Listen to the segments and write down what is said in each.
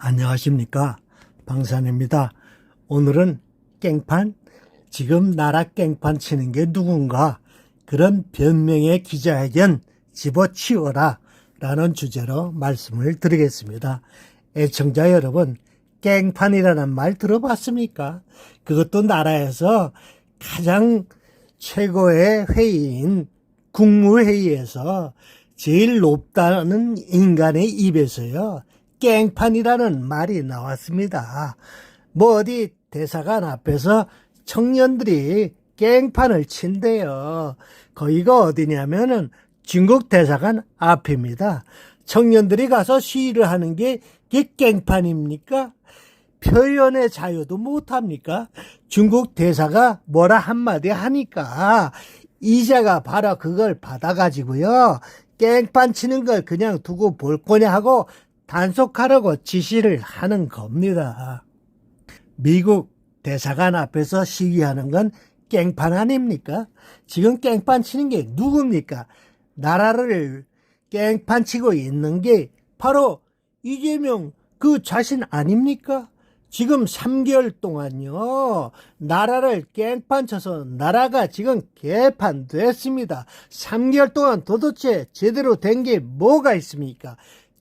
안녕하십니까, 방산입니다. 오늘은 깽판, 지금 나라 깽판 치는 게 누군가, 그런 변명의 기자회견 집어치워라 라는 주제로 말씀을 드리겠습니다. 애청자 여러분, 깽판이라는 말 들어봤습니까? 그것도 나라에서 가장 최고의 회의인 국무회의에서 제일 높다는 인간의 입에서요, 깽판이라는 말이 나왔습니다. 뭐 어디 대사관 앞에서 청년들이 깽판을 친대요. 거기가 어디냐면은 중국 대사관 앞입니다. 청년들이 가서 시위를 하는 게 이게 깽판입니까? 표현의 자유도 못합니까? 중국 대사가 뭐라 한마디 하니까 이자가 바로 그걸 받아가지고요, 깽판 치는 걸 그냥 두고 볼 거냐 하고 단속하라고 지시를 하는 겁니다. 미국 대사관 앞에서 시위하는 건 깽판 아닙니까? 지금 깽판 치는 게 누굽니까? 나라를 깽판 치고 있는 게 바로 이재명 그 자신 아닙니까? 지금 3개월 동안요, 나라를 깽판 쳐서 나라가 지금 개판됐습니다. 3개월 동안 도대체 제대로 된 게 뭐가 있습니까?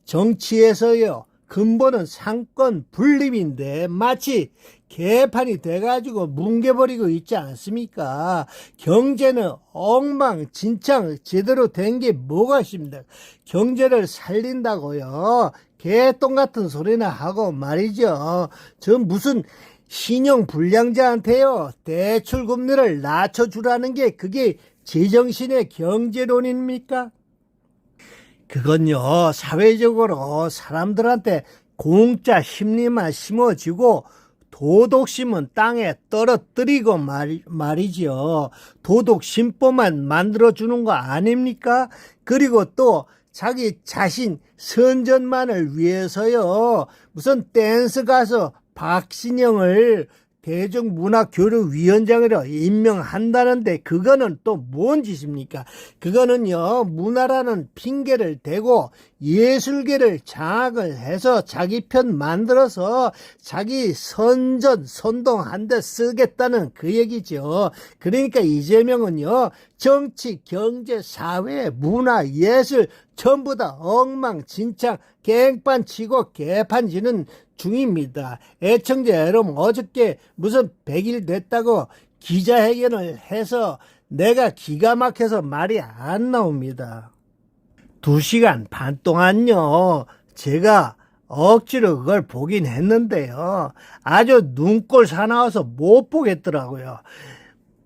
정치에서요, 근본은 상권 분립인데 마치 개판이 돼가지고 뭉개버리고 있지 않습니까? 경제는 엉망진창 제대로 된 게 뭐가 있습니까? 경제를 살린다고요, 개똥 같은 소리나 하고 말이죠. 저 무슨 신용 불량자한테요, 대출 금리를 낮춰주라는 게 그게 제정신의 경제론입니까? 그건요, 사회적으로 사람들한테 공짜 심리만 심어지고 도덕심은 땅에 떨어뜨리고 말이죠. 도덕심보만 만들어주는 거 아닙니까? 그리고 또 자기 자신 선전만을 위해서요, 무슨 댄스 가수 박신영을 대중문화교류위원장으로 임명한다는데 그거는 또 뭔 짓입니까? 그거는요, 문화라는 핑계를 대고 예술계를 장악을 해서 자기 편 만들어서 자기 선동한 데 쓰겠다는 그 얘기죠. 그러니까 이재명은요, 정치, 경제, 사회, 문화, 예술 전부 다 엉망진창 깽판 치고 개판 지는 중입니다. 애청자 여러분, 어저께 무슨 100일 됐다고 기자회견을 해서 내가 기가 막혀서 말이 안 나옵니다. 2시간 반 동안요, 제가 억지로 그걸 보긴 했는데요, 아주 눈꼴 사나워서 못 보겠더라고요.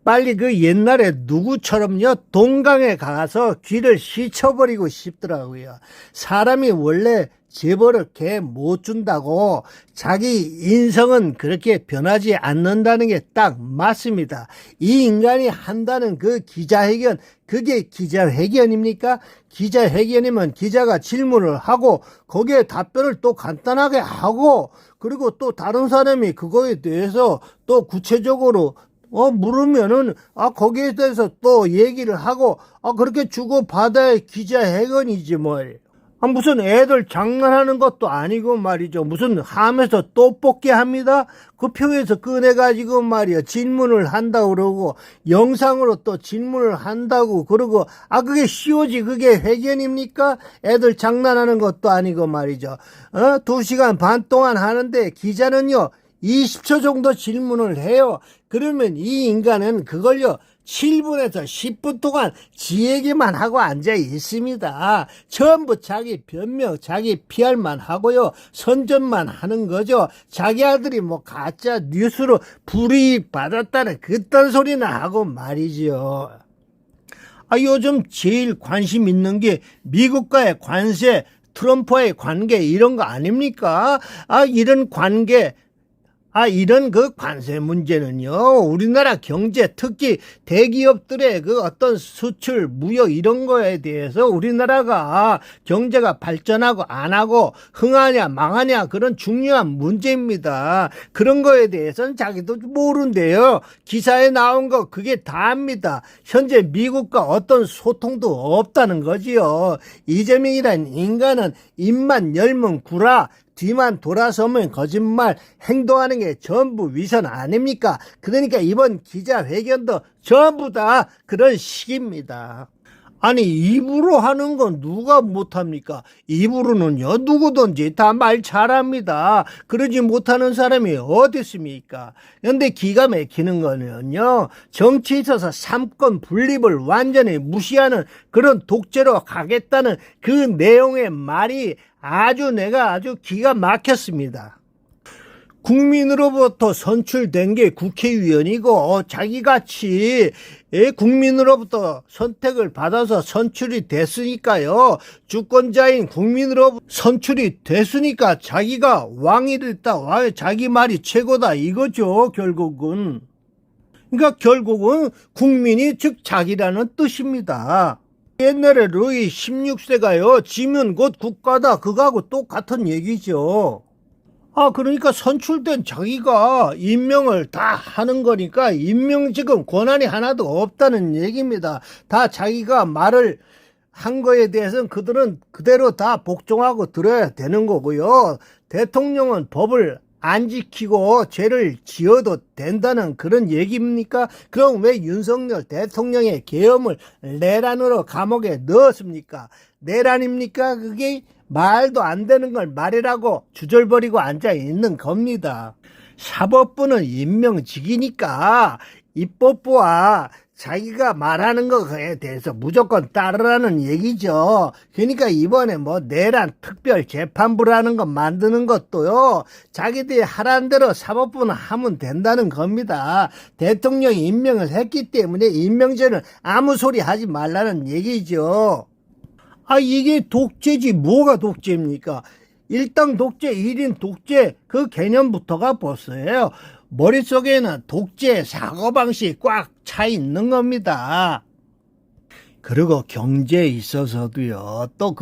빨리 그 옛날에 누구처럼요, 동강에 가서 귀를 씻어버리고 싶더라고요. 사람이 원래 재벌을 개 못 준다고 자기 인성은 그렇게 변하지 않는다는 게 딱 맞습니다. 이 인간이 한다는 그 기자회견, 그게 기자회견입니까? 기자회견이면 기자가 질문을 하고 거기에 답변을 또 간단하게 하고, 그리고 또 다른 사람이 그거에 대해서 또 구체적으로 물으면은, 거기에 대해서 또 얘기를 하고, 그렇게 주고받아야 기자회견이지 뭘. 무슨 애들 장난하는 것도 아니고 말이죠. 무슨 함에서 또 뽑게 합니다? 그 표에서 꺼내가지고 말이야, 질문을 한다고 그러고, 영상으로 또 질문을 한다고 그러고, 그게 COG, 그게 회견입니까? 애들 장난하는 것도 아니고 말이죠. 2시간 반 동안 하는데 기자는요, 20초 정도 질문을 해요. 그러면 이 인간은 그걸요, 7분에서 10분 동안 지 얘기만 하고 앉아 있습니다. 전부 자기 변명, 자기 PR만 하고요, 선전만 하는 거죠. 자기 아들이 뭐 가짜 뉴스로 불이익받았다는 그딴 소리나 하고 말이죠. 요즘 제일 관심 있는 게 미국과의 관세, 트럼프와의 관계, 이런 거 아닙니까? 이런 관계, 이런 그 관세 문제는요, 우리나라 경제, 특히 대기업들의 그 어떤 수출, 무역 이런 거에 대해서 우리나라가 경제가 발전하고 안 하고 흥하냐 망하냐, 그런 중요한 문제입니다. 그런 거에 대해서는 자기도 모른대요. 기사에 나온 거 그게 다입니다. 현재 미국과 어떤 소통도 없다는 거지요. 이재명이란 인간은 입만 열면 구라, 뒤만 돌아서면 거짓말, 행동하는 게 전부 위선 아닙니까? 그러니까 이번 기자회견도 전부 다 그런 식입니다. 아니, 입으로 하는 건 누가 못합니까? 입으로는요, 누구든지 다 말 잘합니다. 그러지 못하는 사람이 어디 있습니까? 그런데 기가 막히는 거는요, 정치에 있어서 삼권 분립을 완전히 무시하는 그런 독재로 가겠다는 그 내용의 말이 내가 아주 기가 막혔습니다. 국민으로부터 선출된 게 국회의원이고 자기같이 국민으로부터 선택을 받아서 선출이 됐으니까요. 주권자인 국민으로부터 선출이 됐으니까 자기가 왕이 됐다. 자기 말이 최고다 이거죠. 결국은. 그러니까 결국은 국민이 즉 자기라는 뜻입니다. 옛날에 루이 16세가요. 지면 곧 국가다. 그거하고 똑같은 얘기죠. 그러니까 선출된 자기가 임명을 다 하는 거니까 임명 지금 권한이 하나도 없다는 얘기입니다. 다 자기가 말을 한 거에 대해서는 그들은 그대로 다 복종하고 들어야 되는 거고요. 대통령은 법을 안 지키고 죄를 지어도 된다는 그런 얘기입니까? 그럼 왜 윤석열 대통령의 계엄을 내란으로 감옥에 넣었습니까? 내란입니까? 그게 말도 안 되는 걸 말이라고 주절버리고 앉아 있는 겁니다. 사법부는 임명직이니까 입법부와 자기가 말하는 것에 대해서 무조건 따르라는 얘기죠. 그러니까 이번에 내란 특별재판부라는 거 만드는 것도요, 자기들이 하라는 대로 사법부는 하면 된다는 겁니다. 대통령이 임명을 했기 때문에 임명제는 아무 소리 하지 말라는 얘기죠. 이게 독재지 뭐가 독재입니까? 일당 독재, 1인 독재 그 개념부터가 벌써예요. 머릿속에는 독재의 사고방식이 꽉 차 있는 겁니다. 그리고 경제에 있어서도요, 또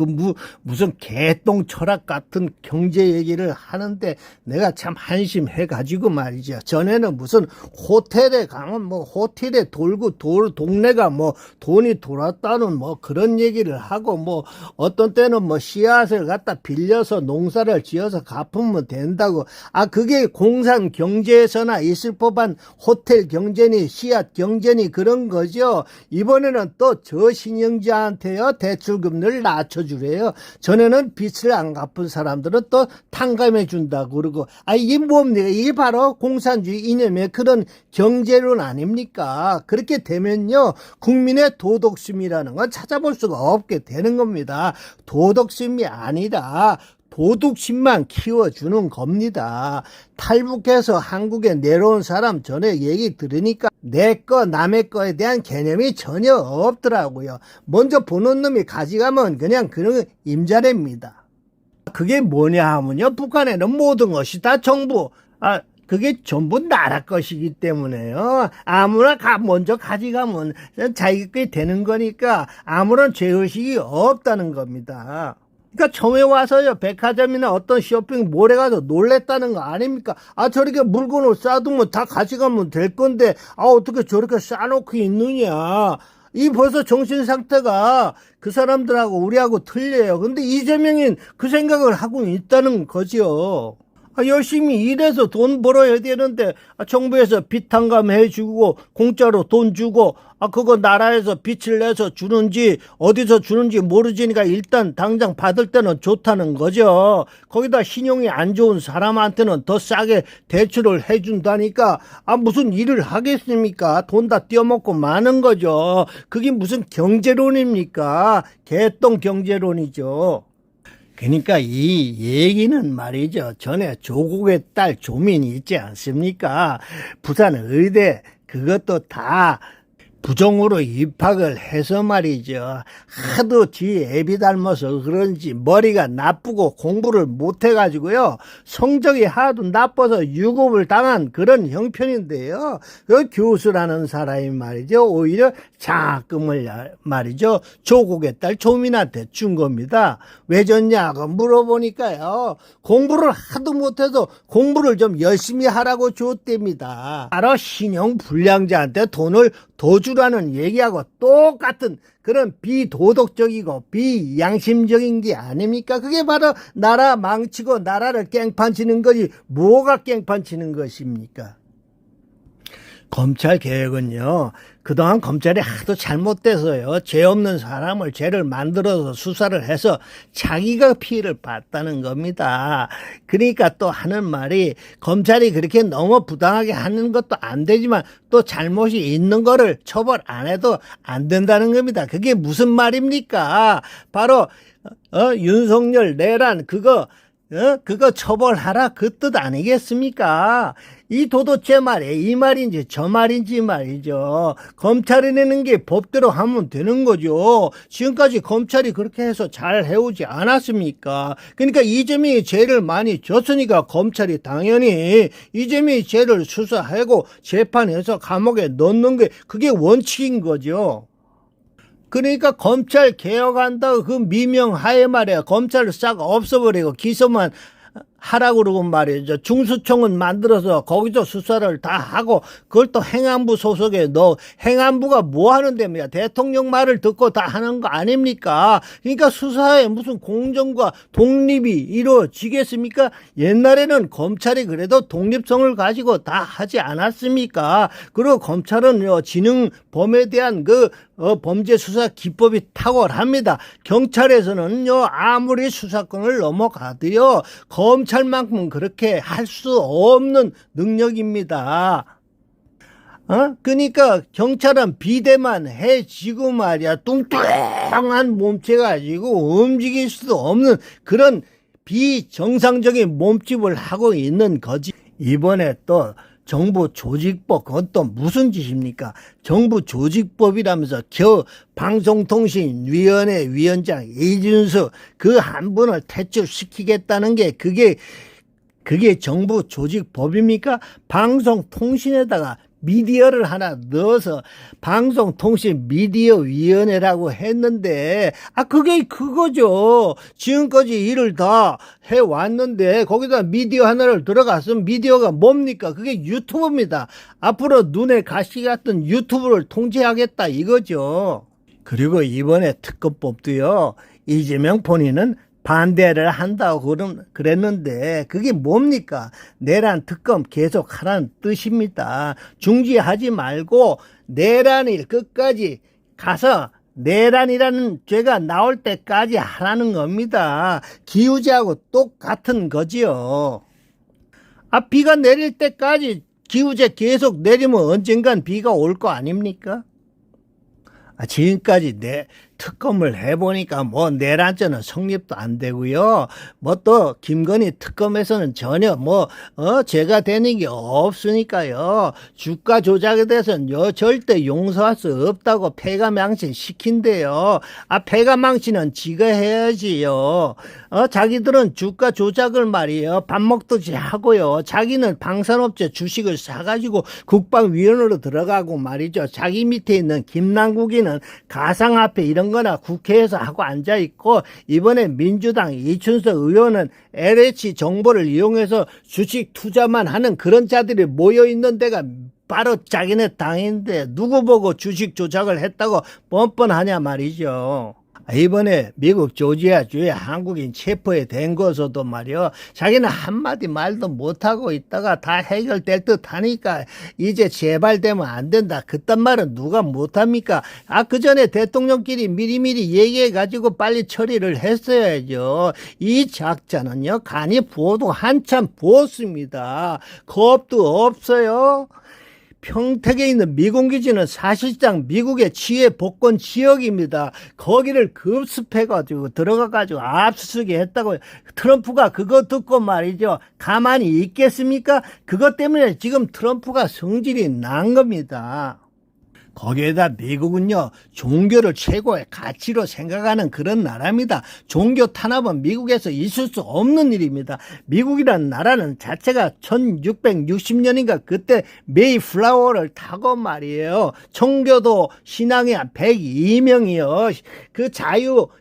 무슨 개똥 철학 같은 경제 얘기를 하는데 내가 참 한심해가지고 말이죠. 전에는 무슨 호텔에 가면 호텔에 돌고 동네가 돈이 돌았다는 그런 얘기를 하고 어떤 때는 씨앗을 갖다 빌려서 농사를 지어서 갚으면 된다고. 그게 공산 경제에서나 있을 법한 호텔 경제니 씨앗 경제니 그런 거죠. 이번에는 또 신용자한테요 대출금리를 낮춰주래요. 전에는 빚을 안 갚은 사람들은 또 탕감해 준다고 그러고. 이게 뭡니까? 이게 바로 공산주의 이념의 그런 경제론 아닙니까? 그렇게 되면요, 국민의 도덕심이라는 건 찾아볼 수가 없게 되는 겁니다. 도덕심이 아니라 도둑심만 키워주는 겁니다. 탈북해서 한국에 내려온 사람 전에 얘기 들으니까 내 거 남의 거에 대한 개념이 전혀 없더라고요. 먼저 보는 놈이 가져가면 그냥 그런 임자래입니다. 그게 뭐냐 하면요, 북한에는 모든 것이 다 정부, 그게 전부 나라 것이기 때문에요. 아무나 먼저 가져가면 자기 게 되는 거니까 아무런 죄의식이 없다는 겁니다. 그러니까 처음에 와서요, 백화점이나 어떤 쇼핑몰에 가서 놀랬다는 거 아닙니까? 저렇게 물건을 싸두면 다 가져가면 될 건데, 어떻게 저렇게 싸놓고 있느냐. 이 벌써 정신 상태가 그 사람들하고 우리하고 틀려요. 근데 이재명은 그 생각을 하고 있다는 거죠. 열심히 일해서 돈 벌어야 되는데 정부에서 빚 탕감해 주고 공짜로 돈 주고 그거 나라에서 빚을 내서 주는지 어디서 주는지 모르지니까 일단 당장 받을 때는 좋다는 거죠. 거기다 신용이 안 좋은 사람한테는 더 싸게 대출을 해준다니까 무슨 일을 하겠습니까? 돈 다 떼어먹고 마는 거죠. 그게 무슨 경제론입니까? 개똥 경제론이죠. 그러니까 이 얘기는 말이죠. 전에 조국의 딸 조민이 있지 않습니까? 부산 의대 그것도 다 부정으로 입학을 해서 말이죠. 하도 지 애비 닮아서 그런지 머리가 나쁘고 공부를 못해가지고요. 성적이 하도 나빠서 유급을 당한 그런 형편인데요. 그 교수라는 사람이 말이죠. 오히려 장학금을 말이죠. 조국의 딸 조민한테 준 겁니다. 왜 줬냐고 물어보니까요. 공부를 하도 못해서 공부를 좀 열심히 하라고 줬답니다. 바로 신용불량자한테 돈을 도주라는 얘기하고 똑같은 그런 비도덕적이고 비양심적인 게 아닙니까? 그게 바로 나라 망치고 나라를 깽판치는 거지 뭐가 깽판치는 것입니까? 검찰 개혁은요, 그동안 검찰이 하도 잘못돼서요, 죄 없는 사람을 죄를 만들어서 수사를 해서 자기가 피해를 봤다는 겁니다. 그러니까 또 하는 말이, 검찰이 그렇게 너무 부당하게 하는 것도 안 되지만 또 잘못이 있는 거를 처벌 안 해도 안 된다는 겁니다. 그게 무슨 말입니까? 바로 윤석열 내란 그거 처벌하라 그 뜻 아니겠습니까? 이 도대체 말이에요. 이 말인지 저 말인지 말이죠. 검찰이 내는 게 법대로 하면 되는 거죠. 지금까지 검찰이 그렇게 해서 잘 해오지 않았습니까? 그러니까 이재명이 죄를 많이 졌으니까 검찰이 당연히 이재명이 죄를 수사하고 재판해서 감옥에 넣는 게 그게 원칙인 거죠. 그러니까 검찰 개혁한다고 그 미명하에 말이야. 검찰을 싹 없애버리고 기소만 하라고 그러고 말이죠. 중수청은 만들어서 거기서 수사를 다 하고 그걸 또 행안부 소속에 넣어. 행안부가 뭐 하는 데입니까? 대통령 말을 듣고 다 하는 거 아닙니까? 그러니까 수사에 무슨 공정과 독립이 이루어지겠습니까? 옛날에는 검찰이 그래도 독립성을 가지고 다 하지 않았습니까? 그리고 검찰은 지능범에 대한 범죄 수사 기법이 탁월합니다. 경찰에서는요, 아무리 수사권을 넘어가도요, 검찰만큼 그렇게 할 수 없는 능력입니다. 그러니까 경찰은 비대만 해지고 말이야, 뚱뚱한 몸체 가지고 움직일 수도 없는 그런 비정상적인 몸집을 하고 있는 거지. 이번에 또 정부 조직법, 그건 또 무슨 짓입니까? 정부 조직법이라면서 방송통신위원회 위원장 이준수 그 한 분을 퇴출시키겠다는 게 그게 정부 조직법입니까? 방송통신에다가 미디어를 하나 넣어서 방송통신미디어위원회라고 했는데 그게 그거죠. 지금까지 일을 다 해왔는데 거기다 미디어 하나를 들어갔으면 미디어가 뭡니까? 그게 유튜브입니다. 앞으로 눈에 가시 같은 유튜브를 통제하겠다 이거죠. 그리고 이번에 특검법도요, 이재명 본인은 반대를 한다고 그랬는데 그게 뭡니까? 내란 특검 계속 하라는 뜻입니다. 중지하지 말고 내란일 끝까지 가서 내란이라는 죄가 나올 때까지 하라는 겁니다. 기우제하고 똑같은 거지요. 비가 내릴 때까지 기우제 계속 내리면 언젠간 비가 올 거 아닙니까? 지금까지 특검을 해보니까 내란죄는 성립도 안 되고요. 또 김건희 특검에서는 전혀 죄가 되는 게 없으니까요. 주가 조작에 대해서는 절대 용서할 수 없다고 폐가망신 시킨대요. 폐가망신은 지가 해야지요. 자기들은 주가 조작을 말이에요, 밥 먹듯이 하고요. 자기는 방산업체 주식을 사가지고 국방위원회로 들어가고 말이죠. 자기 밑에 있는 김남국이는 가상화폐 이런 거나 국회에서 하고 앉아있고, 이번에 민주당 이춘석 의원은 LH 정보를 이용해서 주식 투자만 하는 그런 자들이 모여있는 데가 바로 자기네 당인데 누구 보고 주식 조작을 했다고 뻔뻔하냐 말이죠. 이번에 미국 조지아주에 한국인 체포에 된 것에도 말이요, 자기는 한마디 말도 못하고 있다가 다 해결될 듯 하니까 이제 재발되면 안 된다, 그딴 말은 누가 못합니까? 그 전에 대통령끼리 미리미리 얘기해가지고 빨리 처리를 했어야죠. 이 작자는요, 간이 부어도 한참 부었습니다. 겁도 없어요. 평택에 있는 미군기지는 사실상 미국의 치외 복권 지역입니다. 거기를 급습해가지고 들어가가지고 압수수색 했다고요. 트럼프가 그거 듣고 말이죠, 가만히 있겠습니까? 그것 때문에 지금 트럼프가 성질이 난 겁니다. 거기에다 미국은요, 종교를 최고의 가치로 생각하는 그런 나라입니다. 종교 탄압은 미국에서 있을 수 없는 일입니다. 미국이라는 나라는 자체가 1660년인가 그때 메이플라워를 타고 말이에요, 청교도 신앙의 102명이요 그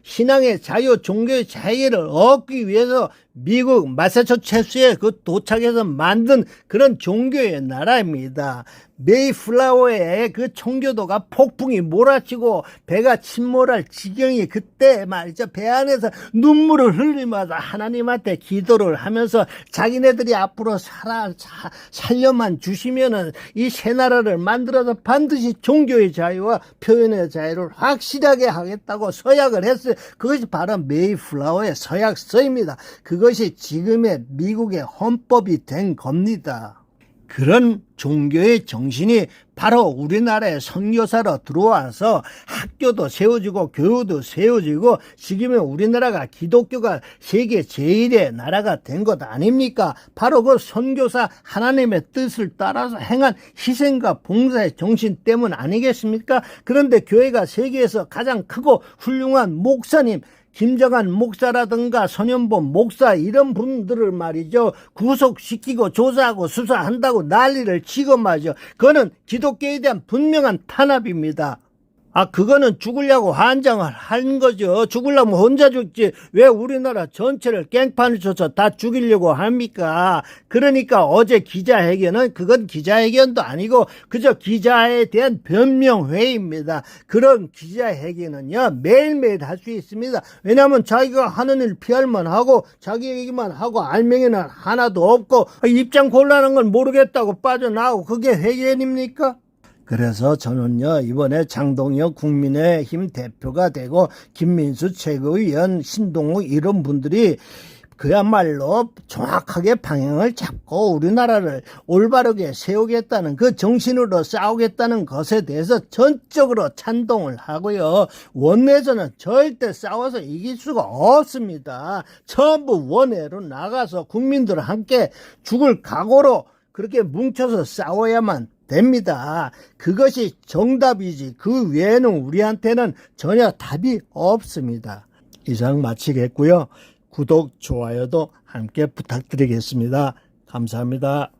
신앙의 자유, 종교의 자유를 얻기 위해서 미국 마사추세츠에 그 도착해서 만든 그런 종교의 나라입니다. 메이플라워에 그 청교도가 폭풍이 몰아치고 배가 침몰할 지경이 그때 말이죠. 배 안에서 눈물을 흘리면서 하나님한테 기도를 하면서 자기네들이 앞으로 살려만 주시면은 이 새 나라를 만들어서 반드시 종교의 자유와 표현의 자유를 확실하게 하겠다고 서약을 했어요. 그것이 바로 메이플라워의 서약서입니다. 그것이 지금의 미국의 헌법이 된 겁니다. 그런 종교의 정신이 바로 우리나라에 선교사로 들어와서 학교도 세워지고 교회도 세워지고 지금의 우리나라가 기독교가 세계 제1의 나라가 된 것 아닙니까? 바로 그 선교사 하나님의 뜻을 따라서 행한 희생과 봉사의 정신 때문 아니겠습니까? 그런데 교회가 세계에서 가장 크고 훌륭한 목사님 김정한 목사라든가 손현보 목사 이런 분들을 말이죠 구속시키고 조사하고 수사한다고 난리를 치고 말이죠. 그거는 기독교에 대한 분명한 탄압입니다. 그거는 죽으려고 환장을 한 거죠. 죽으려면 혼자 죽지 왜 우리나라 전체를 깽판을 쳐서 다 죽이려고 합니까? 그러니까 어제 기자회견은 그건 기자회견도 아니고 그저 기자에 대한 변명회의입니다. 그런 기자회견은요 매일매일 할 수 있습니다. 왜냐하면 자기가 하는 일 피할만 하고 자기 얘기만 하고 알맹이는 하나도 없고 입장 곤란한 건 모르겠다고 빠져나오고 그게 회견입니까? 그래서 저는요 이번에 장동혁 국민의힘 대표가 되고 김민수 최고위원 신동욱 이런 분들이 그야말로 정확하게 방향을 잡고 우리나라를 올바르게 세우겠다는 그 정신으로 싸우겠다는 것에 대해서 전적으로 찬동을 하고요. 원내에서는 절대 싸워서 이길 수가 없습니다. 전부 원외로 나가서 국민들 함께 죽을 각오로 그렇게 뭉쳐서 싸워야만 됩니다. 그것이 정답이지 그 외에는 우리한테는 전혀 답이 없습니다. 이상 마치겠고요. 구독, 좋아요도 함께 부탁드리겠습니다. 감사합니다.